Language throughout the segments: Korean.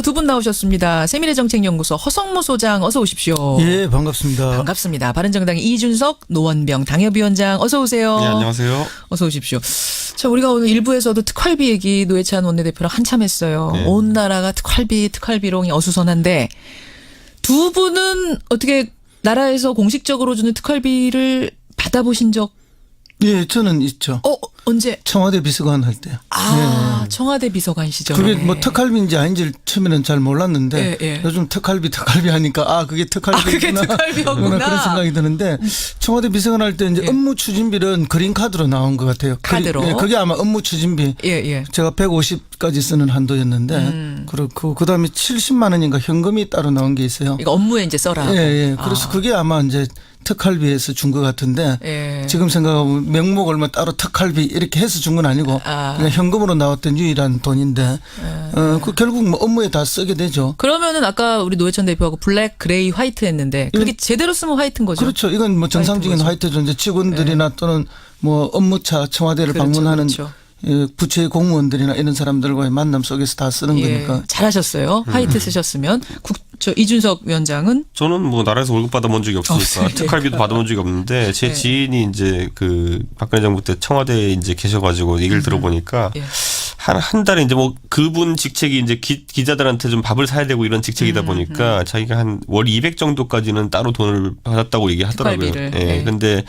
두 분 나오셨습니다. 세미래정책연구소 허성무 소장 어서 오십시오. 예, 반갑습니다. 반갑습니다. 바른정당의 이준석 노원병 당협위원장 어서 오세요. 네, 안녕하세요. 어서 오십시오. 자, 우리가 오늘 일부에서도 특활비 얘기 노회찬 원내대표랑 한참 했어요. 네. 온 나라가 특활비롱이 어수선한데 두 분은 어떻게 나라에서 공식적으로 주는 특활비를 받아보신 적? 예, 저는 있죠. 언제? 청와대 비서관 할 때요. 청와대 비서관 시절에. 그게 뭐 특활비인지 아닌지 처음에는 잘 몰랐는데 예. 요즘 특활비 하니까 그게 특활비구나. 그게 특활비였구나. 그런 생각이 드는데 청와대 비서관 할 때 이제 업무 추진비는 그린카드로 나온 것 같아요. 카드로? 예, 그게 아마 업무 추진비. 예. 제가 150까지 쓰는 한도였는데 그렇고 그다음에 70만 원인가 현금이 따로 나온 게 있어요. 이거 업무에 이제 써라. 예. 그래서 그게 아마 이제 특활비에서 준 것 같은데 예. 지금 생각하면 명목을 뭐 따로 특활비 이렇게 해서 준 건 아니고 그냥 현금으로 나왔던 유일한 돈인데 그 결국 뭐 업무에 다 쓰게 되죠. 그러면은 아까 우리 노회찬 대표하고 블랙, 그레이, 화이트 했는데 그게 제대로 쓰면 화이트인 거죠? 그렇죠. 이건 뭐 정상적인 화이트죠. 이제 직원들이나 또는 뭐 업무차 청와대를 방문하는 부처의 공무원들이나 이런 사람들과의 만남 속에서 다 쓰는 거니까. 잘하셨어요. 화이트 쓰셨으면. 이준석 위원장은? 저는 뭐 나라에서 월급 받아본 적이 없으니까 특활비도 받아본 적이 없는데 제 지인이 이제 그 박근혜 정부 때 청와대에 이제 계셔가지고 얘기를 들어보니까 한 달에 이제 뭐 그분 직책이 이제 기자들한테 좀 밥을 사야 되고 이런 직책이다 보니까 자기가 한 월 200 정도까지는 따로 돈을 받았다고 얘기하더라고요. 예. 근데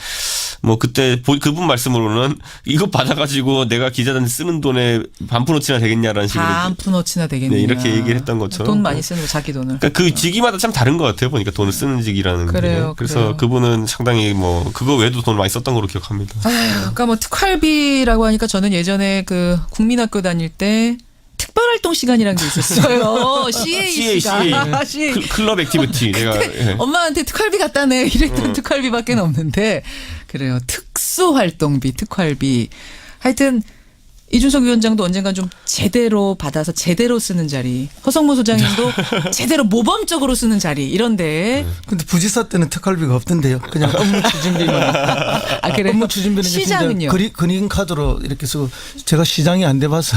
뭐 그때 그분 말씀으로는 이거 받아가지고 내가 기자들한테 쓰는 돈에 반푼어치나 되겠냐라는 식으로 반푼어치나 되겠냐. 네, 이렇게 얘기를 했던 것처럼 돈 많이 쓰는 거 자기 돈을. 그러니까 그 직위마다 참 다른 것 같아요. 보니까 돈을 쓰는 직이라는 그래요, 게. 그래서 그래요. 그분은 상당히 뭐 그거 외에도 돈을 많이 썼던 걸로 기억합니다. 그러니까 뭐 특활비라고 하니까 저는 예전에 그 국민학교 다닐 때 특별활동 시간이라는 게 있었어요. CA 시간. CA. 클럽 액티비티. 내가 엄마한테 특활비 갖다 내 이랬더니 특활비밖에 없는데 그래요. 특수활동비, 특활비. 하여튼 이준석 위원장도 언젠간 좀 제대로 받아서 제대로 쓰는 자리. 허성무 소장님도 제대로 모범적으로 쓰는 자리. 이런데. 근데 부지사 때는 특활비가 없던데요. 그냥 업무 추진비만. 그래요? 업무 추진비는 시장은요? 그린카드로 이렇게 쓰고 제가 시장이 안 돼봐서.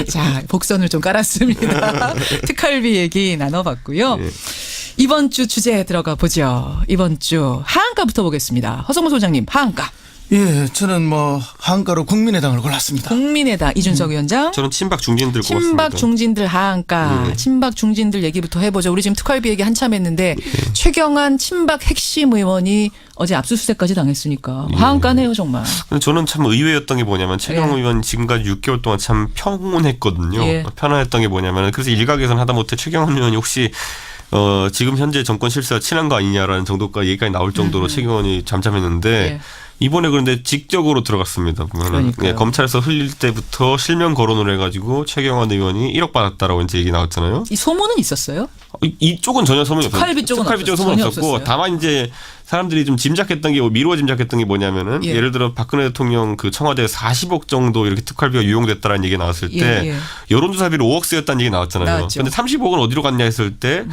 자, 복선을 좀 깔았습니다. 특활비 얘기 나눠봤고요. 이번 주 주제에 들어가 보죠. 이번 주 하한가부터 보겠습니다. 허성무 소장님, 하한가. 예, 저는 뭐 하한가로 국민의당을 골랐습니다. 국민의당 이준석 위원장. 저는 친박 중진들 꼽았습니다. 친박 중진들 하한가. 친박 중진들 얘기부터 해보죠. 우리 지금 특활비 얘기 한참 했는데 최경환 친박 핵심 의원이 어제 압수수색까지 당했으니까 하한가네요 정말. 근데 저는 참 의외였던 게 뭐냐면 최경환 의원 지금까지 6개월 동안 참 평온했거든요. 편안했던 게 뭐냐면 그래서 일각에서는 하다못해 최경환 의원이 혹시 지금 현재 정권 실세와 친한 거 아니냐라는 정도까지 얘기까지 나올 정도로 최경환이 잠잠했는데 이번에 그런데 직접으로 들어갔습니다. 보면은 검찰에서 흘릴 때부터 실명 거론을 해가지고 최경환 의원이 1억 받았다라고 이제 얘기 나왔잖아요. 이 소문은 있었어요? 이쪽은 전혀 소문이 없었어요. 특활비 쪽은 소문 없었고 다만 이제 사람들이 좀 짐작했던 게 미루어 짐작했던 게 뭐냐면은 예를 들어 박근혜 대통령 그 청와대 40억 정도 이렇게 특활비가 유용됐다라는 얘기 나왔을 때 여론조사비로 5억 쓰였다는 얘기 나왔잖아요. 그런데 30억은 어디로 갔냐 했을 때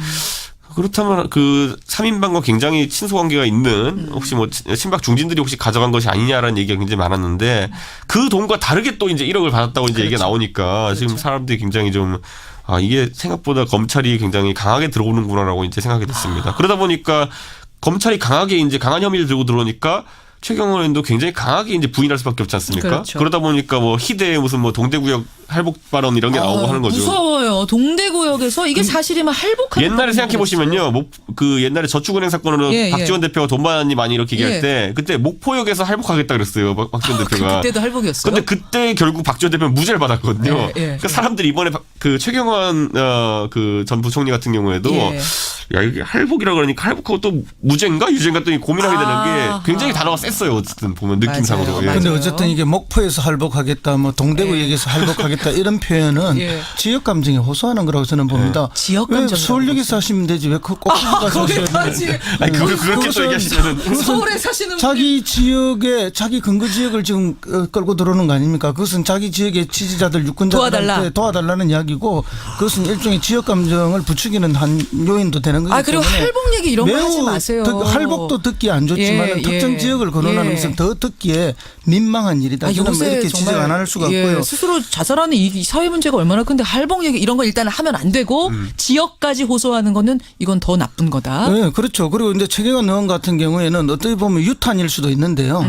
그렇다면 그 3인방과 굉장히 친소 관계가 있는 혹시 뭐 친박 중진들이 혹시 가져간 것이 아니냐라는 얘기가 굉장히 많았는데 그 돈과 다르게 또 이제 1억을 받았다고 이제 얘기가 나오니까 지금 사람들이 굉장히 좀 이게 생각보다 검찰이 굉장히 강하게 들어오는구나라고 이제 생각이 됐습니다. 그러다 보니까 검찰이 강하게 이제 강한 혐의를 들고 들어오니까 최경환 의원도 굉장히 강하게 이제 부인할 수밖에 없지 않습니까? 그렇죠. 그러다 보니까 뭐 희대의 무슨 뭐 동대구역 할복 발언 이런 게 나오고 하는 거죠. 무서워요. 동대구역에서 이게 사실이면 할복하는 옛날에 생각해 보시면요, 그 옛날에 저축은행 사건으로 박지원 대표가 돈 받았니 많이 이렇게 얘기할 때 그때 목포역에서 할복하겠다 그랬어요, 박지원 대표가. 그때도 할복이었어요. 근데 그때 결국 박지원 대표는 무죄를 받았거든요. 그러니까 사람들이 이번에 그 최경환 그 전 부총리 같은 경우에도 야 이게 할복이라 그러니까 할복하고 또 무죄인가 유죄인가 또 고민하게 되는 게 굉장히 단어가 셌어요. 어쨌든 보면 느낌상으로. 그런데 어쨌든 이게 목포에서 할복하겠다, 뭐 동대구역에서 할복하겠다 이런 표현은 지역 감정에 호소하는 거라고 저는 봅니다. 지역 왜 감정. 서울역에서 하시면 되지 왜 꼭 가서 하셔야 돼요? 아니 그렇게 또 얘기하시면은 서울에 사시는 자기 지역에 자기 근거 지역을 지금 끌고 들어오는 거 아닙니까? 그것은 자기 지역의 지지자들 유권자들한테 도와달라는 이야기고 그것은 일종의 지역 감정을 부추기는 한 요인도 되는 거기 때문에. 그리고 할복 얘기 이런 거 하지 마세요. 할복도 듣기 안 좋지만 특정 지역을 거론하는 것은 더 듣기에 민망한 일이다. 저는 뭐 이렇게 지적 안 할 수가 없고요. 스스로 자살하는 나라는 이 사회 문제가 얼마나 큰데 할봉 얘기 이런 거 일단 하면 안 되고 지역까지 호소하는 거는 이건 더 나쁜 거다. 네, 그렇죠. 그리고 이제 최경환 의원 같은 경우에는 어떻게 보면 유탄일 수도 있는데요.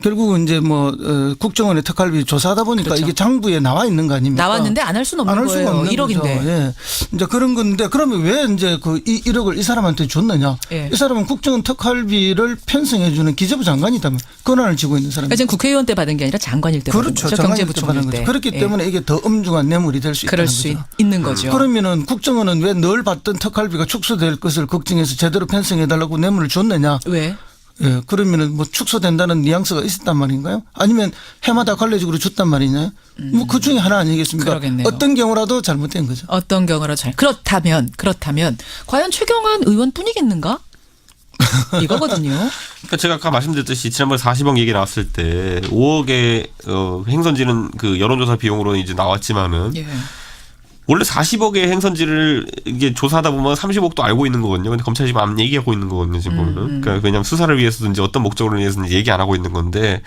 결국은 이제 뭐 국정원의 특활비 조사하다 보니까 그렇죠. 이게 장부에 나와 있는 거 아닙니까? 나왔는데 안 할 수는 없는 안 할 수가 거예요. 없는 1억인데. 거죠. 예. 이제 그런 건데 그러면 왜 이제 그 1억을 이 사람한테 줬느냐? 예. 이 사람은 국정원 특활비를 편성해 주는 기재부 장관이다면 권한을 쥐고 있는 사람이죠. 그러니까 지금 국회의원 때 받은 게 아니라 장관일 때 받은 그렇죠. 거죠. 경제부총리 때. 그렇기 예. 때문에 이게 더 엄중한 뇌물이 될 수 있다는 그럴 거죠. 수 있는 거죠. 그러면은 국정원은 왜 늘 받던 특활비가 축소될 것을 걱정해서 제대로 편성해달라고 뇌물을 줬느냐? 왜? 예, 그러면은 뭐 축소된다는 뉘앙스가 있었단 말인가요? 아니면 해마다 관례적으로 줬단 말이냐? 뭐 그 중에 하나 아니겠습니까? 그러겠네요. 어떤 경우라도 잘못된 거죠. 어떤 경우로 그렇다면 과연 최경환 의원뿐이겠는가? 이거거든요. 그러니까 제가 아까 말씀드렸듯이 지난번에 40억 얘기 나왔을 때 5억의 행선지는 그 여론조사 비용으로 이제 나왔지만은 예. 원래 40억의 행선지를 이게 조사하다 보면 30억도 알고 있는 거거든요. 근데 검찰이 지금 안 얘기하고 있는 거거든요. 지금 보면은. 그러니까 왜냐하면 수사를 위해서든지 어떤 목적으로 위해서든지 얘기 안 하고 있는 건데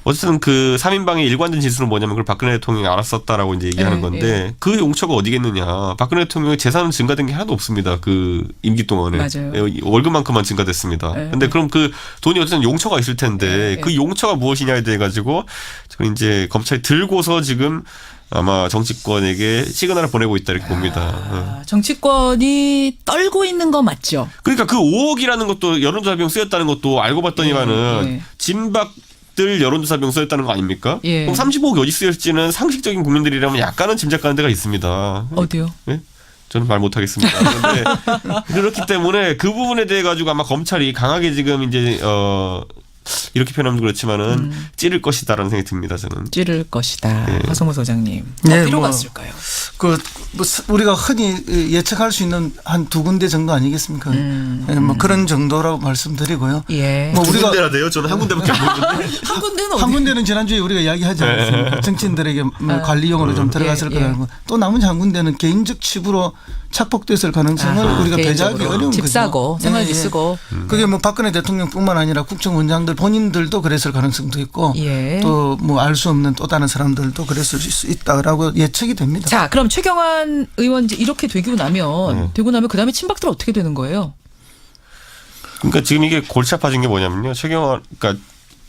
어쨌든 그 3인방의 일관된 진술은 뭐냐면 그걸 박근혜 대통령이 알았었다라고 이제 얘기하는 건데 그 용처가 어디겠느냐. 박근혜 대통령의 재산은 증가된 게 하나도 없습니다. 그 임기 동안에. 맞아요. 월급만큼만 증가됐습니다. 근데 그럼 그 돈이 어쨌든 용처가 있을 텐데 그 용처가 무엇이냐에 대해 가지고 지금 이제 검찰이 들고서 지금 아마 정치권에게 시그널을 보내고 있다 이렇게 봅니다. 정치권이 떨고 있는 거 맞죠? 그러니까 그 5억이라는 것도 여론조사 비용 쓰였다는 것도 알고 봤더니만은 예. 진박들 여론조사 비용 쓰였다는 거 아닙니까? 예. 그럼 35억이 어디 쓰였을지는 상식적인 국민들이라면 약간은 짐작가는 데가 있습니다. 어디요? 예? 저는 말 못하겠습니다. 그런데 그렇기 때문에 그 부분에 대해 가지고 아마 검찰이 강하게 지금 이제 이렇게 표현하면 그렇지만은 찌를 것이다라는 생각이 듭니다. 저는. 찌를 것이다. 예. 하성우 소장님. 네, 어디로 뭐 갔을까요? 뭐 우리가 흔히 예측할 수 있는 한 2군데 정도 아니겠습니까? 예, 뭐 그런 정도라고 말씀드리고요. 예. 뭐 우리가 군데나 돼요? 저는 한 군데밖에 안 보는데. 한 군데는 어디? 한 군데는 지난주에 우리가 이야기하지 않았습니까? 정치인들에게 뭐 관리용으로 좀 들어갔을 예, 거라는 거. 또 나머지 한 군데는 개인적 치부로 착복됐을 가능성을 우리가 배제하기 어려운 집 거죠. 사고 생활비 예, 예. 쓰고. 그게 뭐 박근혜 대통령뿐만 아니라 국정원장들 본인들도 그랬을 가능성도 있고 예. 또 뭐 알 수 없는 또 다른 사람들도 그랬을 수 있다라고 예측이 됩니다. 자, 그럼 최경환 의원 이제 이렇게 되고 나면 그다음에 친박들 어떻게 되는 거예요? 그러니까 지금 이게 골치 아파진 게 뭐냐면요. 최경환 그러니까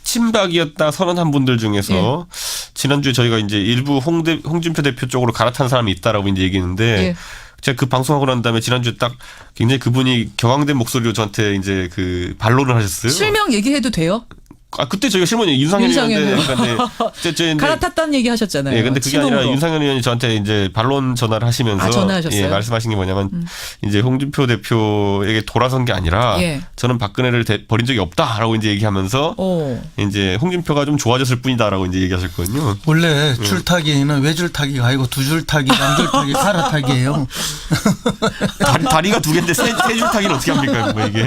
친박이었다 선언한 분들 중에서 지난주에 저희가 이제 일부 홍준표 대표 쪽으로 갈아탄 사람이 있다라고 이제 얘기했는데 예. 제가 그 방송하고 난 다음에 지난주에 딱 굉장히 그분이 격앙된 목소리로 저한테 이제 그 반론을 하셨어요. 실명 얘기해도 돼요? 그때 저희가 실무는 윤상현 의원인데 갈아탔다는 얘기 하셨잖아요. 예, 근데 그게 아니라 친홍으로. 윤상현 의원이 저한테 이제 반론 전화를 하시면서 전화하셨어요? 예, 말씀하신 게 뭐냐면 이제 홍준표 대표에게 돌아선 게 아니라 예. 저는 박근혜를 버린 적이 없다라고 이제 얘기하면서 이제 홍준표가 좀 좋아졌을 뿐이다라고 이제 얘기하셨거든요. 원래 줄타기는 외줄타기가 아니고 두줄타기, 남줄타기, 갈아타기예요. 다리가 두 개인데 세 줄타기는 어떻게 합니까? 뭐 이게.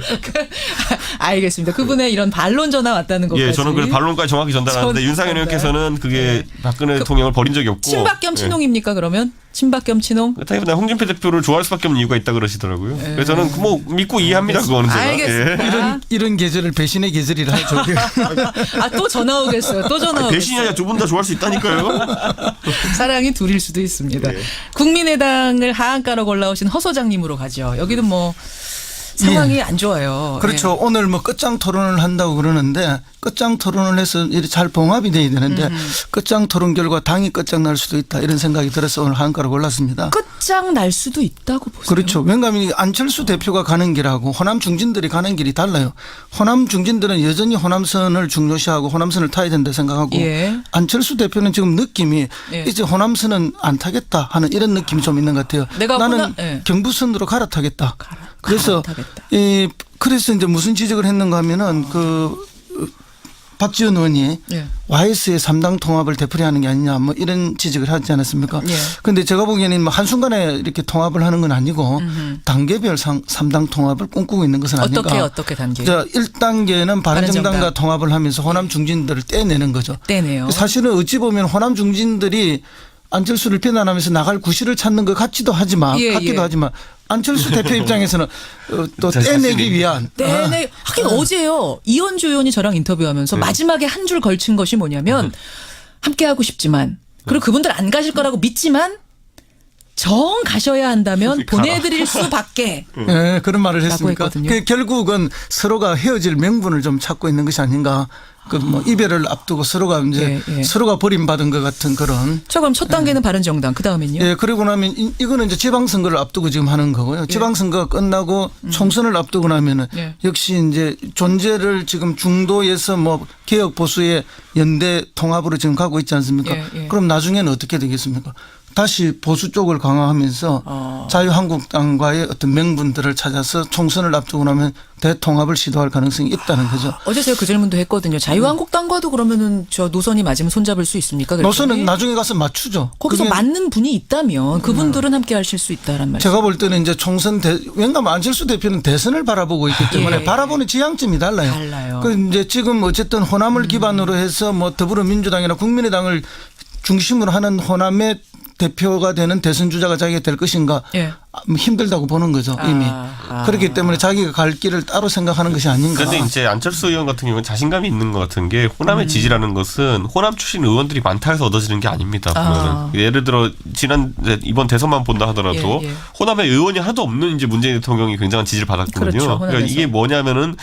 알겠습니다. 그분의 이런 반론 전화 왔다는 것까지. 예, 저는 그 반론까지 정확히 전달하는데 윤상현 의원께서는 그게 박근혜 대통령을 버린 적이 없고. 친박 겸 친홍입니까 그러면? 친박 겸 친홍? 그렇다기보다 홍준표 대표를 좋아할 수밖에 없는 이유가 있다 그러시더라고요. 그래서 저는 뭐 믿고 이해합니다. 그거는 제가. 알겠습니다. 이런 계절을 배신의 계절이라 하죠. 또 전화 오겠어요. 또 전화 오겠어요. 배신이 아니라 두 분 다 좋아할 수 있다니까요. 사랑이 둘일 수도 있습니다. 국민의당을 하한가로 골라오신 허 소장님으로 가죠. 여기는 뭐 상황이 안 좋아요. 그렇죠. 오늘 뭐 끝장 토론을 한다고 그러는데 끝장 토론을 해서 이렇게 잘 봉합이 돼야 되는데 끝장 토론 결과 당이 끝장 날 수도 있다 이런 생각이 들어서 오늘 한가로 골랐습니다. 끝장 날 수도 있다고 보세요. 그렇죠. 왜냐하면 안철수 대표가 가는 길하고 호남 중진들이 가는 길이 달라요. 호남 중진들은 여전히 호남선을 중요시하고 호남선을 타야 된다 생각하고 안철수 대표는 지금 느낌이 이제 호남선은 안 타겠다 하는 이런 느낌이 좀 있는 것 같아요. 나는 경부선으로 갈아타겠다. 그래서 그래서 이제 무슨 지적을 했는가 하면은 박지원 의원이 YS의 3당 통합을 되풀이하는 게 아니냐 뭐 이런 지적을 하지 않았습니까? 그런데 제가 보기에는 뭐 한순간에 이렇게 통합을 하는 건 아니고 단계별 3당 통합을 꿈꾸고 있는 것은 아닌가. 어떻게 단계? 1단계는 바른정당과 통합을 하면서 호남 중진들을 떼내는 거죠. 떼내요. 사실은 어찌 보면 호남 중진들이 안철수를 비난하면서 나갈 구실을 찾는 것 같기도 하지만 안철수 대표 입장에서는 또 떼내기 위한. 하긴 어제요. 이현주 의원이 저랑 인터뷰하면서 마지막에 한 줄 걸친 것이 뭐냐면 함께하고 싶지만 그리고 그분들 안 가실 거라고 믿지만 정 가셔야 한다면 보내드릴 수밖에. 네, 그런 말을 했으니까 했거든요. 결국은 서로가 헤어질 명분을 좀 찾고 있는 것이 아닌가. 그 뭐 이별을 앞두고 서로가 이제 서로가 버림받은 것 같은 그런. 자, 그럼 첫 단계는 바른정당, 그 다음엔요? 예, 그리고 나면 이거는 이제 지방선거를 앞두고 지금 하는 거고요. 지방선거가 끝나고 총선을 앞두고 나면은 역시 이제 존재를 지금 중도에서 뭐 개혁 보수의 연대 통합으로 지금 가고 있지 않습니까? 그럼 나중에는 어떻게 되겠습니까? 다시 보수 쪽을 강화하면서 자유한국당과의 어떤 명분들을 찾아서 총선을 앞두고 나면 대통합을 시도할 가능성이 있다는 거죠. 어제 제가 그 질문도 했거든요. 자유한국당과도 그러면은 저 노선이 맞으면 손잡을 수 있습니까? 결정이? 노선은 나중에 가서 맞추죠. 거기서 맞는 분이 있다면 그분들은 함께 하실 수 있다란 말씀. 제가 볼 때는 이제 총선 왜냐하면 안철수 대표는 대선을 바라보고 있기 때문에 바라보는 지향점이 달라요. 달라요. 그 이제 지금 어쨌든 호남을 기반으로 해서 뭐 더불어민주당이나 국민의당을 중심으로 하는 호남의 대표가 되는 대선 주자가 자기가 될 것인가 힘들다고 보는 거죠 이미. 그렇기 때문에 자기가 갈 길을 따로 생각하는 것이 아닌가. 그런데 이제 안철수 의원 같은 경우는 자신감이 있는 것 같은 게 호남의 지지라는 것은 호남 출신 의원들이 많다 해서 얻어지는 게 아닙니다. 보면은. 예를 들어 이번 대선만 본다 하더라도 호남의 의원이 하나도 없는 이제 문재인 대통령이 굉장한 지지를 받았거든요. 그렇죠, 그러니까 이게 뭐냐면은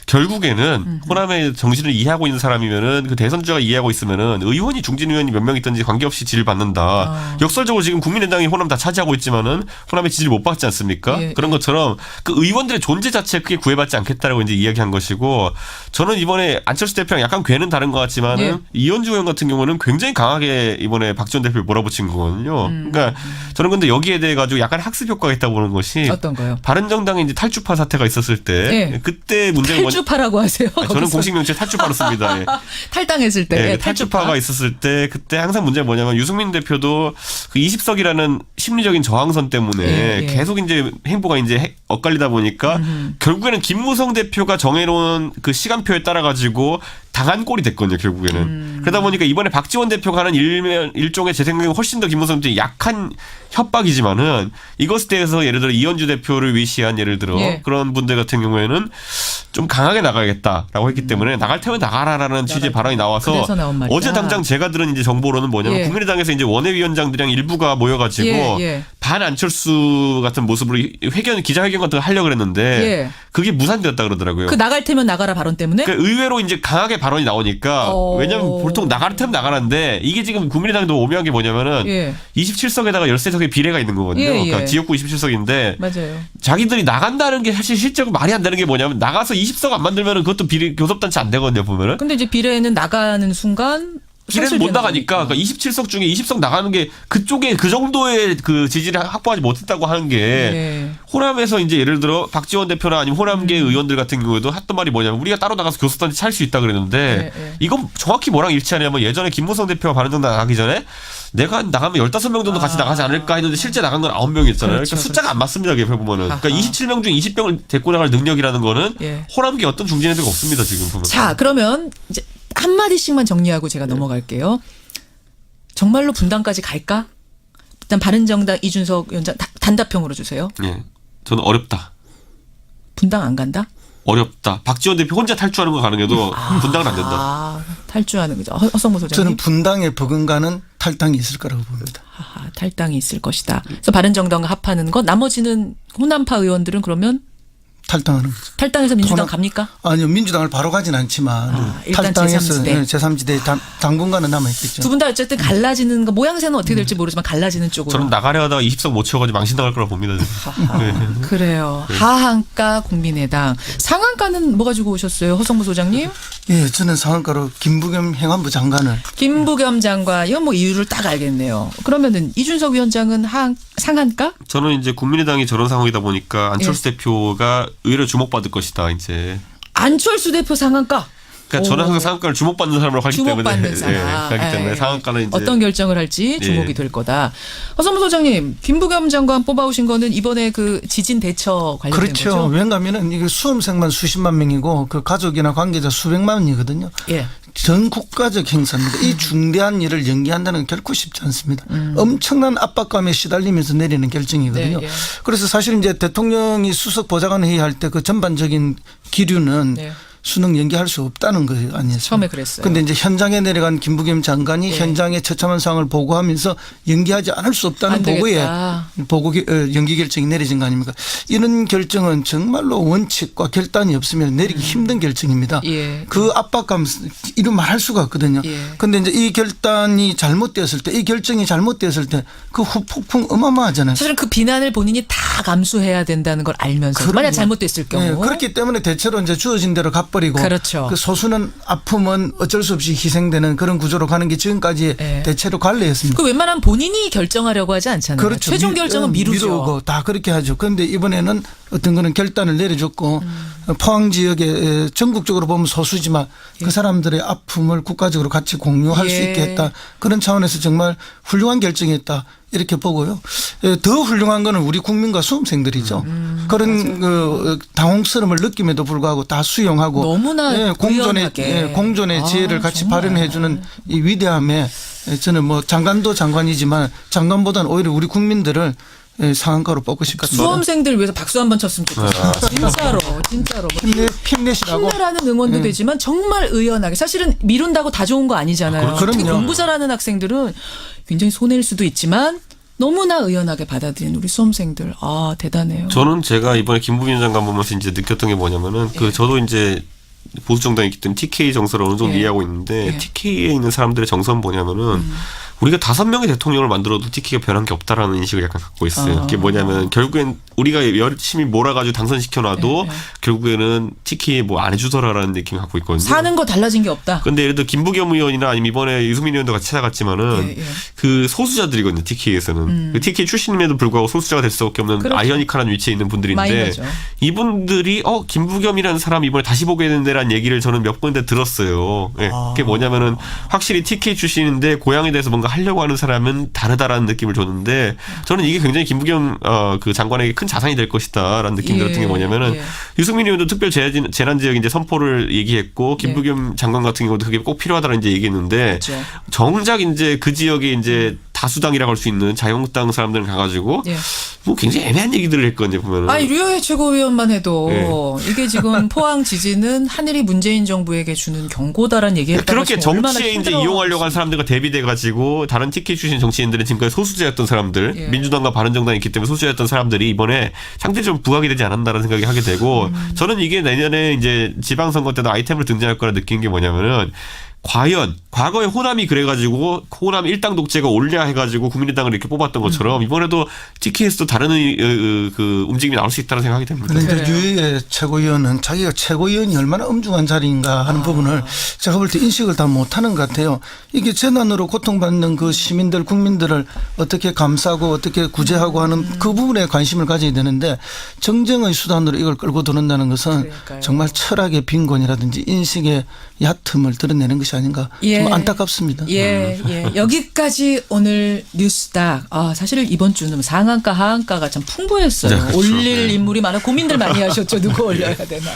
결국에는 호남의 정신을 이해하고 있는 사람이면은 그 대선 주자가 이해하고 있으면은 의원이 중진 의원이 몇 명 있든지 관계없이 지지를 받는다. 역설적으로 지금 국민의당이 호남 다 차지하고 있지만은 호남의 지지를 못 받지 않습니까? 그런 것처럼 그 의원들의 존재 자체에 크게 구애받지 않겠다라고 이제 이야기한 것이고 저는 이번에 안철수 대표랑 약간 궤는 다른 것 같지만은 이현주 의원 같은 경우는 굉장히 강하게 이번에 박지원 대표를 몰아붙인 거거든요. 그러니까 저는 근데 여기에 대해 가지고 약간 학습 효과가 있다고 보는 것이 어떤 거요? 바른정당에 이제 탈주파 사태가 있었을 때 그때 문제가 탈주파라고 하세요? 저는 공식 명칭 탈주파로 씁니다. 탈당했을 때 탈주파가 있었을 때 그때 항상 문제가 뭐냐면 유승민 대표도 그 20석이라는 심리적인 저항선 때문에 계속 이제 행보가 이제 엇갈리다 보니까 결국에는 김무성 대표가 정해놓은 그 시간표에 따라 가지고 당한 꼴이 됐거든요, 결국에는. 그러다 보니까 이번에 박지원 대표가 하는 일종의 제 생각에 훨씬 더 김무성 대표 약한 협박이지만은 이것에 대해서 예를 들어 이현주 대표를 위시한 예를 들어 그런 분들 같은 경우에는 좀 강하게 나가야겠다라고 했기 때문에 나갈 테면 나가라라는 취지의 발언이 나와서 어제 당장 제가 들은 이제 정보로는 뭐냐면 국민의당에서 이제 원외위원장들이랑 일부가 모여가지고 반 안철수 같은 모습으로 기자회견 같은 거 하려고 그랬는데 그게 무산되었다 그러더라고요. 그 나갈 테면 나가라 발언 때문에? 그러니까 의외로 이제 강하게 발언이 나오니까 왜냐하면 보통 나갈 테면 나가라는데 이게 지금 국민의당도 오묘한 게 뭐냐면은 27석에다가 13석의 비례가 있는 거거든요. 그러니까 지역구 27석인데 맞아요. 자기들이 나간다는 게 사실 실제로 말이 안 되는 게 뭐냐면 나가서 20석 안 만들면은 그것도 교섭단체 안 되거든요, 보면은. 근데 이제 비례는 나가는 순간 비례는 못 나가니까 그러니까 27석 중에 20석 나가는 게 그쪽에 그 정도의 그 지지를 확보하지 못했다고 하는 게 호남에서 이제 예를 들어 박지원 대표나 아니면 호남계 의원들 같은 경우에도 했던 말이 뭐냐면 우리가 따로 나가서 교섭단체 찰 수 있다 그랬는데 이건 정확히 뭐랑 일치하냐면 예전에 김무성 대표가 바른정당 나가기 전에 내가 나가면 15명 정도 같이 나가지 않을까 했는데 실제 나간 건 9명이었잖아요. 그러니까 숫자가 안 맞습니다. 그게 보면은. 그러니까 27명 중 20명을 데리고 나갈 능력이라는 거는 호남계 어떤 중진 애들이 없습니다. 지금 보면. 자, 그러면 이제 한마디씩만 정리하고 제가 넘어갈게요. 정말로 분당까지 갈까? 일단 바른정당 이준석 위원장 단답형으로 주세요. 저는 어렵다. 분당 안 간다? 어렵다. 박지원 대표 혼자 탈주하는 거 가능해도 분당은 안 된다. 탈주하는 거죠. 허성모 소장님. 저는 분당에 버금가는 탈당이 있을 거라고 봅니다. 탈당이 있을 것이다. 그래서 바른정당과 합하는 것. 나머지는 호남파 의원들은 그러면 탈당하는 거죠. 탈당해서 민주당 갑니까? 아니요. 민주당을 바로 가진 않지만 일단 탈당해서 제3지대. 제3지대 당분간은 남아있겠죠. 두 분 다 어쨌든 갈라지는 거 모양새는 어떻게 될지 모르지만 갈라지는 쪽으로. 저는 나가려 하다가 20석 못 채워가지고 망신당할 거라고 봅니다. 그래요. 하한가 국민의당. 상한가는 뭐 가지고 오셨어요? 허성무 소장님? 예, 저는 상한가로 김부겸 행안부 장관을. 김부겸 장관. 이건 뭐 이유를 딱 알겠네요. 그러면은 이준석 위원장은 상한가? 저는 이제 국민의당이 저런 상황이다 보니까 안철수 대표가 의외로 주목받을 것이다. 이제 안철수 대표 상한가. 그러니까 저는 항상 상한가를 주목받는 사람으로 하기 때문에 주목받는 사람. 그렇기 때문에 상한가는 이제 어떤 결정을 할지 주목이 될 거다. 허성무 소장님, 김부겸 장관 뽑아오신 거는 이번에 그 지진 대처 관련된 그렇죠. 거죠? 왜냐하면은 이게 수험생만 수십만 명이고 그 가족이나 관계자 수백만이거든요. 전 국가적 행사입니다. 이 중대한 일을 연기한다는 건 결코 쉽지 않습니다. 엄청난 압박감에 시달리면서 내리는 결정이거든요. 그래서 사실 이제 대통령이 수석 보좌관 회의할 때 그 전반적인 기류는 수능 연기할 수 없다는 거 아니었어요. 처음에 그랬어요. 그런데 이제 현장에 내려간 김부겸 장관이 현장의 처참한 상황을 보고하면서 연기하지 않을 수 없다는 보고에 연기 결정이 내려진 거 아닙니까? 이런 결정은 정말로 원칙과 결단이 없으면 내리기 힘든 결정입니다. 그 압박감 이루 말할 수가 없거든요. 그런데 이제 이 결단이 잘못되었을 때, 이 결정이 잘못되었을 때 그 후폭풍 어마어마하잖아요. 사실은 그 비난을 본인이 다 감수해야 된다는 걸 알면서 만약 잘못됐을 경우. 그렇기 때문에 대체로 이제 주어진 대로 갚버리고 그렇죠. 그 소수는 아픔은 어쩔 수 없이 희생되는 그런 구조로 가는 게 지금까지 대체로 관례였습니다. 그 웬만하면 본인이 결정하려고 하지 않잖아요. 그렇죠. 최종 결정은 미루죠. 미루고 다 그렇게 하죠. 그런데 이번에는 어떤 거는 결단을 내려줬고 포항 지역에 전국적으로 보면 소수지만 그 사람들의 아픔을 국가적으로 같이 공유할 수 있게 했다. 그런 차원에서 정말 훌륭한 결정이었다. 이렇게 보고요. 더 훌륭한 거는 우리 국민과 수험생들이죠. 그런 그 당혹스러움을 느낌에도 불구하고 다 수용하고 너무나 공존의 지혜를 같이 발현해 주는 이 위대함에 저는 뭐 장관도 장관이지만 장관보다는 오히려 우리 국민들을 상한가로 뽑고 싶습니다. 수험생들 위해서 박수 한번 쳤으면 좋겠어요. 진짜로. 힘내시라고. 힘내라는 응원도 되지만 정말 의연하게. 사실은 미룬다고 다 좋은 거 아니잖아요. 특히 공부 잘하는 학생들은 굉장히 손해일 수도 있지만 너무나 의연하게 받아들인 우리 수험생들. 아, 대단해요. 저는 제가 이번에 김부겸 장관 보면서 이제 느꼈던 게 뭐냐면은 그 저도 이제 보수 정당에 있기 때문에 TK 정서를 어느 정도 이해하고 있는데 TK에 있는 사람들의 정서는 뭐냐면은 우리가 5명의 대통령을 만들어도 TK가 변한 게 없다라는 인식을 약간 갖고 있어요. 그게 뭐냐면 결국엔 우리가 열심히 몰아가지고 당선시켜놔도 결국에는 TK에 뭐 안 해주더라라는 느낌을 갖고 있거든요. 사는 거 달라진 게 없다. 근데 예를 들어 김부겸 의원이나 아니면 이번에 유승민 의원도 같이 찾아갔지만은 그 소수자들이거든요. TK에서는. 그 TK 출신임에도 불구하고 소수자가 될 수밖에 없는 아이오닉한 위치에 있는 분들인데 마이너죠. 이분들이 김부겸이라는 사람 이번에 다시 보게 된다라는 얘기를 저는 몇 군데 들었어요. 그게 뭐냐면은 확실히 TK 출신인데 고향에 대해서 뭔가 하려고 하는 사람은 다르다라는 느낌을 줬는데 저는 이게 굉장히 김부겸 그 장관에게 큰 자산이 될 것이다라는 느낌이 들었던 게 뭐냐면은 유승민 의원도 특별 재난 지역 이제 선포를 얘기했고 김부겸 장관 같은 경우도 그게 꼭 필요하다는 이제 얘기했는데 정작 이제 그 지역에 이제 다수당이라고 할 수 있는 자유한국당 사람들은 가가지고 뭐 굉장히 애매한 얘기들을 했거든요 보면은. 아니 류호혜 최고위원만 해도 이게 지금 포항 지진은 하늘이 문재인 정부에게 주는 경고다라는 얘기했다가 그렇게 정치에 이제 이용하려고 한 사람들과 대비돼가지고 다른 TK 출신 정치인들은 지금까지 소수자였던 사람들, 민주당과 바른정당이 있기 때문에 소수자였던 사람들이 이번에 상대적으로 부각이 되지 않았다는 생각이 하게 되고 저는 이게 내년에 이제 지방선거 때도 아이템으로 등장할 거라 느낀 게 뭐냐면은. 과연 과거에 호남이 그래가지고 호남 일당 독재가 올려 해가지고 국민의당을 이렇게 뽑았던 것처럼 이번에도 TK에서도 다른 그 움직임이 나올 수 있다는 생각이 됩니다. 그런데 유희의 최고위원은 자기가 최고위원이 얼마나 엄중한 자리인가 하는 부분을 제가 볼 때 인식을 다 못하는 것 같아요. 이게 재난으로 고통받는 그 시민들 국민들을 어떻게 감싸고 어떻게 구제하고 하는 그 부분에 관심을 가져야 되는데 정쟁의 수단으로 이걸 끌고 들어온다는 것은 정말 철학의 빈곤이라든지 인식의 얕음을 드러내는 것이 아닌가 좀 안타깝습니다. 여기까지 오늘 뉴스닥. 사실 이번 주는 상한가 하한가가 참 풍부했어요. 네, 그렇죠. 올릴 인물이 많아 고민들 많이 하셨죠. 누구 올려야 되나.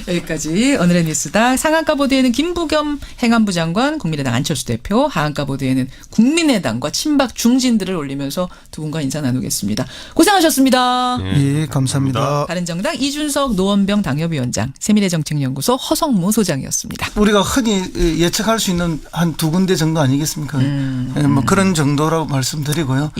여기까지 오늘의 뉴스닥. 상한가 보도에는 김부겸 행안부 장관, 국민의당 안철수 대표, 하한가 보도에는 국민의당과 친박 중진들을 올리면서 두 분과 인사 나누겠습니다. 고생하셨습니다. 예, 감사합니다. 바른정당 이준석 노원병 당협위원장, 세미래정책연구소 허성무 소장이었습니다. 우리가 흔히 예측할 수 있는 한 2군데 정도 아니겠습니까? 뭐 그런 정도라고 말씀드리고요.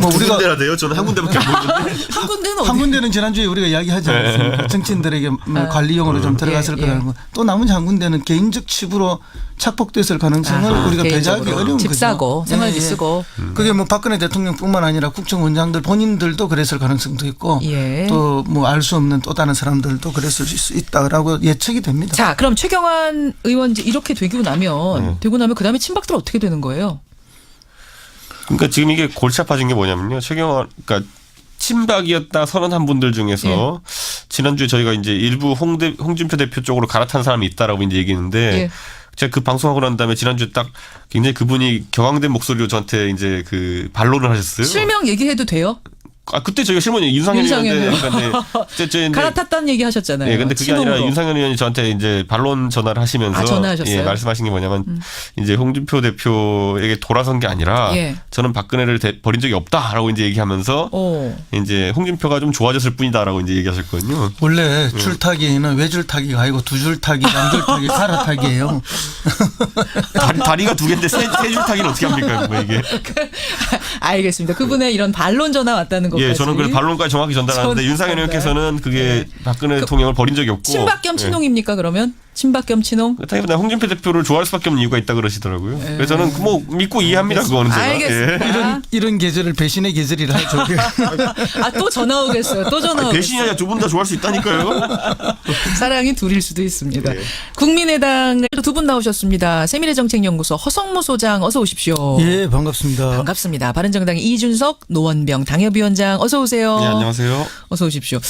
뭐 우리가 군데나 돼요? 저는 한 군데밖에 모르는데. 한 군데는 어디? 한 군데는 지난주에 우리가 이야기하지 않았습니까? 정치인들에게 관리용으로 좀 들어갔을 거라고. 또 나머지 한 군데는 개인적 칩으로 착복됐을 가능성을 우리가 배제하기 어려운 집 거죠. 사고 생활비 쓰고. 그게 뭐 박근혜 대통령뿐만 아니라 국정원장들 본인들도 그랬을 가능성도 있고 또 뭐 알 수 없는 또 다른 사람들도 그랬을 수 있다라고 예측이 됩니다. 자, 그럼 최경환 의원 이렇게 되고 나면 그다음에 친박들 어떻게 되는 거예요? 그러니까 지금 이게 골치 아파진 게 뭐냐면요. 최경환 그러니까 친박이었다 선언한 분들 중에서 지난주에 저희가 이제 일부 홍준표 대표 쪽으로 갈아탄 사람이 있다라고 이제 얘기했는데 제가 그 방송하고 난 다음에 지난주에 딱 굉장히 그분이 격앙된 목소리로 저한테 이제 그 반론을 하셨어요. 실명 얘기해도 돼요? 그때 저희가 실무는 윤상현 의원인데 갈아탔다는 얘기 하셨잖아요. 예, 근데 그게 친홍으로. 아니라 윤상현 의원이 저한테 이제 반론 전화를 하시면서 전화하셨어요? 예, 말씀하신 게 뭐냐면 이제 홍준표 대표에게 돌아선 게 아니라 예. 저는 박근혜를 버린 적이 없다라고 이제 얘기하면서 이제 홍준표가 좀 좋아졌을 뿐이다라고 이제 얘기하셨거든요. 원래 줄타기는 외줄타기가 아니고 두줄타기, 양줄타기, 갈아타기예요. 다리가 두 개인데 세 줄타기는 어떻게 합니까? 뭐 이게. 알겠습니다. 그분의 이런 반론 전화 왔다는 것까지. 예, 저는 그 반론까지 정확히 전달하는데 윤상현 의원께서는 그게 박근혜 대통령을 버린 적이 없고. 친박 겸 친홍입니까 그러면? 친박 겸 친홍? 그렇다기보다 홍준표 대표를 좋아할 수밖에 없는 이유가 있다 그러시더라고요. 그래서 저는 뭐 믿고 이해합니다. 그거는 제가. 알겠습니다. 이런 계절을 배신의 계절이라 하죠. 또 전화 오겠어요. 또 전화 오겠어요. 배신이 아니라 두 분 다 좋아할 수 있다니까요. 사랑이 둘일 수도 있습니다. 국민의당 두 분 나오셨습니다. 세미래정책연구소 허성모 소장 어서 오십시오. 예, 반갑습니다. 반갑습니다. 바른정당 이준석 노원병 당협위원장 어서 오세요. 네, 안녕하세요. 어서 오십시오.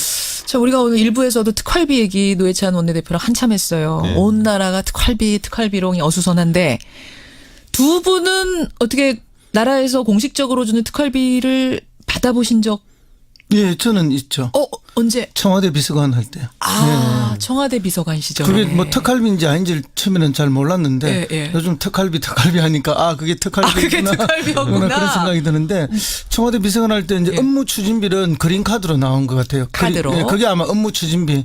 자, 우리가 오늘 일부에서도 특활비 얘기 노회찬 원내대표랑 한참 했어요. 네. 온 나라가 특활비론이 어수선한데 두 분은 어떻게 나라에서 공식적으로 주는 특활비를 받아보신 적? 예, 저는 있죠. 언제? 청와대 비서관 할 때요. 청와대 비서관 시절에. 그게 뭐 특활비인지 아닌지 처음에는 잘 몰랐는데 요즘 특활비 하니까 그게 특활비구나. 그게 특활비였구나. 그런 생각이 드는데 청와대 비서관 할 때 이제 업무 추진비는 그린 카드로 나온 것 같아요. 카드로. 예, 그게 아마 업무 추진비.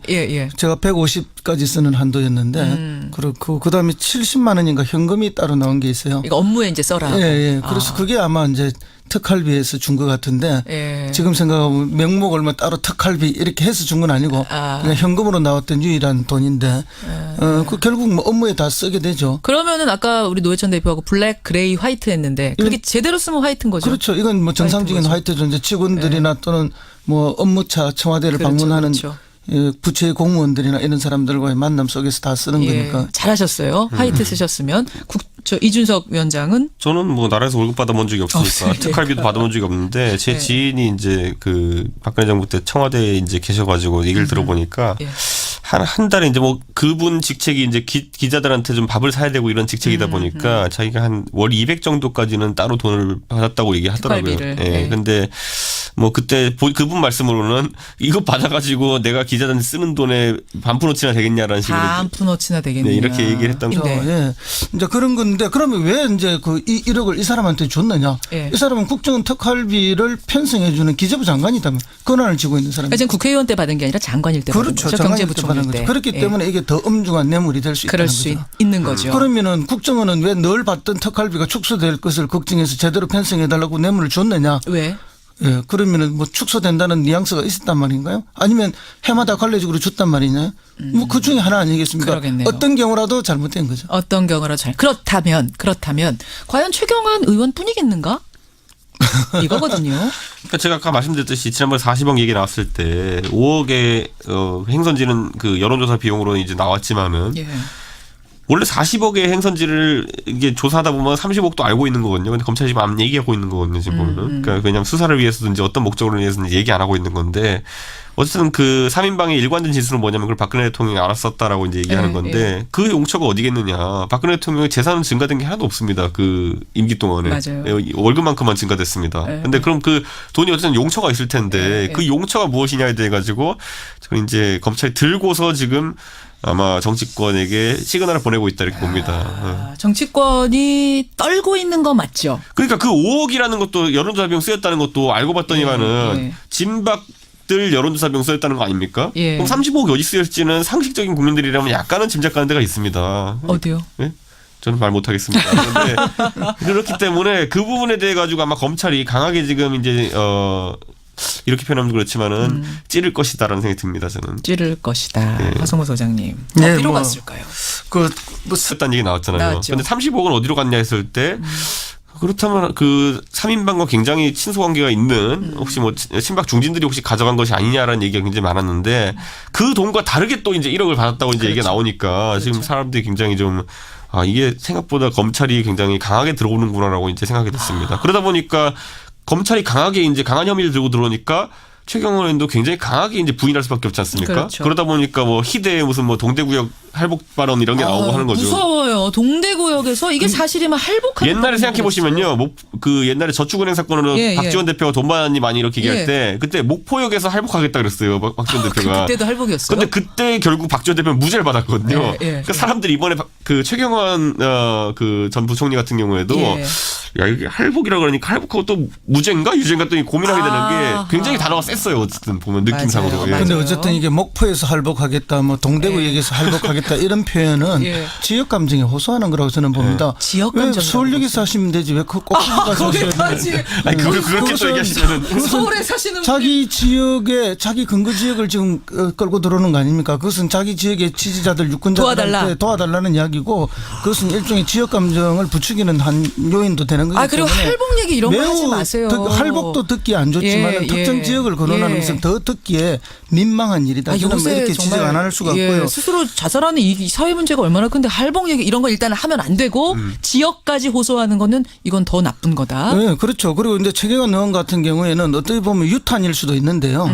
제가 150까지 쓰는 한도였는데 그렇고 그다음에 70만 원인가 현금이 따로 나온 게 있어요. 이거 업무에 이제 써라. 예. 그래서 그게 아마 이제 특활비에서 준 것 같은데 지금 생각하면 명목을 뭐 따로 특활비 이렇게 해서 준 건 아니고 그냥 현금으로 나왔던 유일한 돈인데 그 결국 뭐 업무에 다 쓰게 되죠. 그러면은 아까 우리 노회찬 대표하고 블랙, 그레이, 화이트 했는데 그게 제대로 쓰면 화이트인 거죠? 그렇죠. 이건 뭐 정상적인 화이트죠. 이제 직원들이나 또는 뭐 업무차 청와대를 방문하는 부처의 공무원들이나 이런 사람들과의 만남 속에서 다 쓰는 거니까. 잘하셨어요. 화이트 쓰셨으면. 이준석 위원장은? 저는 뭐 나라에서 월급 받아본 적이 없으니까 특활비도 받아본 적이 없는데 제 지인이 이제 그 박근혜 정부 때 청와대에 이제 계셔가지고 얘기를 들어보니까 한 달에 이제 뭐 그분 직책이 이제 기자들한테 좀 밥을 사야 되고 이런 직책이다 보니까 자기가 한 월 200 정도까지는 따로 돈을 받았다고 얘기하더라고요. 예. 근데 뭐 그때 그분 말씀으로는 이거 받아가지고 내가 기자들한테 쓰는 돈에 반푼어치나 되겠냐라는 식으로 반푼어치나 되겠냐. 이렇게 얘기를 했던 거. 예. 이제 그런 건데 그러면 왜 이제 그 1억을 이 사람한테 줬느냐? 이 사람은 국정원 특활비를 편성해 주는 기재부 장관이다면 권한을 쥐고 있는 사람이죠. 지금 국회의원 때 받은 게 아니라 장관일 때 받은 거죠. 경제부총리 때. 그렇기 때문에 이게 더 엄중한 뇌물이 될 수 있다는 그럴 거죠. 수 있는 거죠. 그러면은 국정원은 왜 늘 받던 특활비가 축소될 것을 걱정해서 제대로 편성해 달라고 뇌물을 줬느냐? 왜? 예, 그러면은 뭐 축소된다는 뉘앙스가 있었단 말인가요? 아니면 해마다 관례적으로 줬단 말이냐? 뭐 그 중에 하나 아니겠습니까? 그러겠네요. 어떤 경우라도 잘못된 거죠. 어떤 경우라도 그렇다면 과연 최경환 의원뿐이겠는가? 이거거든요. 그러니까 제가 아까 말씀드렸듯이 지난번에 40억 얘기 나왔을 때 5억의 행선지는 그 여론조사 비용으로 이제 나왔지만은 원래 40억의 행선지를 이게 조사하다 보면 30억도 알고 있는 거거든요. 근데 검찰이 지금 안 얘기하고 있는 거거든요. 지금 보면은. 그러니까 왜냐하면 수사를 위해서든지 어떤 목적으로 위해서든지 얘기 안 하고 있는 건데 어쨌든 그 3인방의 일관된 진술은 뭐냐면 그걸 박근혜 대통령이 알았었다라고 이제 얘기하는 건데 그 용처가 어디겠느냐. 박근혜 대통령의 재산은 증가된 게 하나도 없습니다. 그 임기 동안에. 맞아요. 월급만큼만 증가됐습니다. 근데 그럼 그 돈이 어쨌든 용처가 있을 텐데 그 용처가 무엇이냐에 대해 가지고 저는 이제 검찰이 들고서 지금 아마 정치권에게 시그널을 보내고 있다 이렇게 봅니다. 정치권이 떨고 있는 거 맞죠? 그러니까 그 5억이라는 것도 여론조사 비용 쓰였다는 것도 알고 봤더니만은 진박들 여론조사 비용 쓰였다는 거 아닙니까? 그럼 35억이 어디 쓰였을지는 상식적인 국민들이라면 약간은 짐작가는 데가 있습니다. 어디요? 네? 저는 말 못하겠습니다. 그런데 그렇기 때문에 그 부분에 대해 가지고 아마 검찰이 강하게 지금 이제 이렇게 표현하면 그렇지만은 찌를 것이다라는 생각이 듭니다. 저는. 찌를 것이다. 허성모 소장님. 네, 어디로 갔을까요? 뭐 썼다는 얘기 나왔잖아요. 그런데 30억은 어디로 갔냐 했을 때 그렇다면 그 3인방과 굉장히 친소 관계가 있는 혹시 뭐 친박 중진들이 혹시 가져간 것이 아니냐라는 얘기가 굉장히 많았는데 그 돈과 다르게 또 이제 1억을 받았다고 이제 얘기가 나오니까 지금 사람들이 굉장히 좀 이게 생각보다 검찰이 굉장히 강하게 들어오는구나라고 이제 생각이 됐습니다. 그러다 보니까 검찰이 강하게 이제 강한 혐의를 들고 들어오니까 최경원 의원도 굉장히 강하게 이제 부인할 수밖에 없지 않습니까? 그렇죠. 그러다 보니까 뭐 희대의 무슨 뭐 동대구역 할복 발언 이런 게 나오고 하는 거죠. 무서워요. 동대구역에서 이게 사실이면 할복하는 옛날에 생각해 보시면요, 그 옛날에 저축은행 사건으로 예, 박지원 대표가 돈 많이 이렇게 얘기할 예. 때 그때 목포역에서 할복하겠다 그랬어요, 박지원 대표가. 그때도 할복이었어요. 근데 그때 결국 박지원 대표는 무죄를 받았거든요. 예, 예, 그러니까 사람들이 이번에 그 최경환 그 전 부총리 같은 경우에도 예. 야 이게 할복이라 그러니까 할복하고 또 무죄인가 유죄인가 또 고민하게 되는 게 굉장히 단어가 셌어요. 어쨌든 보면 느낌상으로. 맞아요. 예. 맞아요. 근데 어쨌든 이게 목포에서 할복하겠다, 뭐 동대구역에서 할복하겠다 이런 표현은 예. 지역 감정에 호소하는 거라고 저는 봅니다. 지역 왜 감정이라고 서울역에 사시면 되지 왜 꼭 가서 거기까지 아니 그걸 그렇게 또 그것은 얘기하시면은 서울에 사시는 자기 지역에 자기 근거 지역을 지금 끌고 들어오는 거 아닙니까? 그것은 자기 지역의 지지자들 유권자들한테 도와달라는 이야기고 그것은 일종의 지역 감정을 부추기는 한 요인도 되는 거기 그리고 때문에 할복 얘기 이런 거 하지 마세요. 할복도 듣기 안 좋지만 예, 특정 예. 지역을 거론하는 예. 것은 더 듣기에 민망한 일이다. 저는 뭐 이렇게 지적 안 할 수가 없고요. 스스로 자살하는 이 사회 문제가 얼마나 큰데 할복 얘기 이런 거 일단 하면 안 되고 지역까지 호소하는 거는 이건 더 나쁜 거다. 네, 그렇죠. 그리고 이제 최경환 의원 같은 경우에는 어떻게 보면 유탄일 수도 있는데요.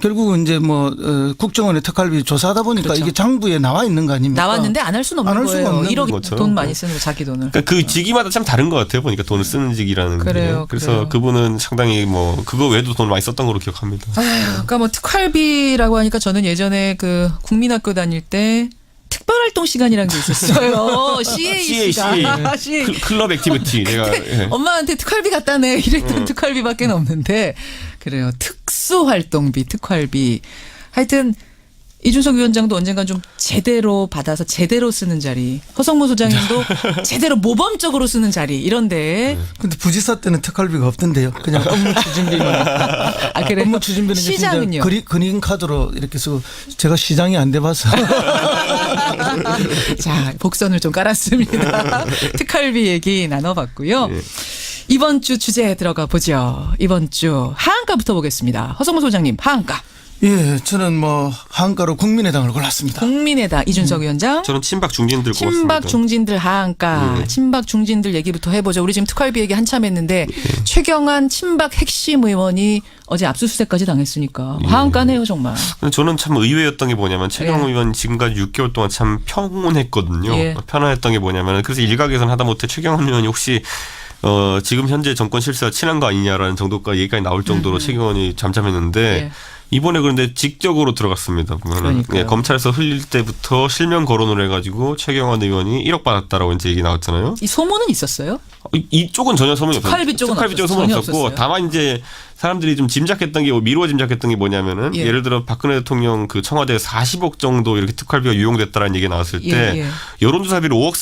결국은 이제 뭐 국정원의 특활비 조사하다 보니까 그렇죠. 이게 장부에 나와 있는 거 아닙니까? 나왔는데 안 할 수는 없는 안할 수가 거예요. 없는 1억 거죠. 돈 많이 쓰는 거 자기 돈을. 그러니까 그 직위마다 참 다른 것 같아요. 보니까 돈을 쓰는 직이라는 그래요, 게. 그래서 그래요. 그분은 상당히 뭐 그거 외에도 돈 많이 썼던 걸로 기억합니다. 그러니까 뭐 특활비라고 하니까 저는 예전에 그 국민학교 다닐 때 특별활동 시간이라는 게 있었어요. CAC가. 클럽 액티비티. 내가 예. 엄마한테 특활비 갖다 내 이랬던 특활비밖에 없는데 그래요. 특수활동비, 특활비. 하여튼 이준석 위원장도 언젠간 좀 제대로 받아서 제대로 쓰는 자리. 허성무 소장님도 제대로 모범적으로 쓰는 자리. 이런데. 근데 부지사 때는 특활비가 없던데요. 그냥 업무 추진비만. 그래. 업무 추진비는 시장은요? 그린 카드로 이렇게 쓰고 제가 시장이 안 돼봐서. 자, 복선을 좀 깔았습니다. 특활비 얘기 나눠봤고요. 예. 이번 주 주제에 들어가 보죠. 이번 주 하한가부터 보겠습니다. 허성무 소장님, 하한가. 예, 저는 뭐 하한가로 국민의당을 골랐습니다. 국민의당 이준석 위원장. 저는 친박 중진들 꼽았습니다. 친박 중진들 하한가. 예. 친박 중진들 얘기부터 해보죠. 우리 지금 특활비 얘기 한참 했는데 최경환 친박 핵심 의원이 어제 압수수색까지 당했으니까 하한가네요 정말. 근데 저는 참 의외였던 게 뭐냐면 최경호 예. 의원 지금까지 6개월 동안 참 평온했거든요. 예. 편안했던 게 뭐냐면 그래서 일각에서는 하다못해 최경호 의원이 혹시 지금 현재 정권 실세와 친한 거 아니냐라는 정도까지 얘기까지 나올 정도로 최경호 의원이 잠잠했는데 예. 이번에 그런데 직접으로 들어갔습니다. 보면은 그러니까요. 예, 검찰에서 흘릴 때부터 실명 거론을 해가지고 최경환 의원이 1억 받았다라고 이제 얘기 나왔잖아요. 이 소문은 있었어요? 이쪽은 전혀 소문이 없었고 특활비 쪽은 소문 전혀 없었고 없었어요? 다만 이제 사람들이 좀 짐작했던 게 미루어 짐작했던 게 뭐냐면은 예. 예를 들어 박근혜 대통령 그 청와대에 40억 정도 이렇게 특활비가 유용됐다라는 얘기 나왔을 때 예. 여론조사비를 5억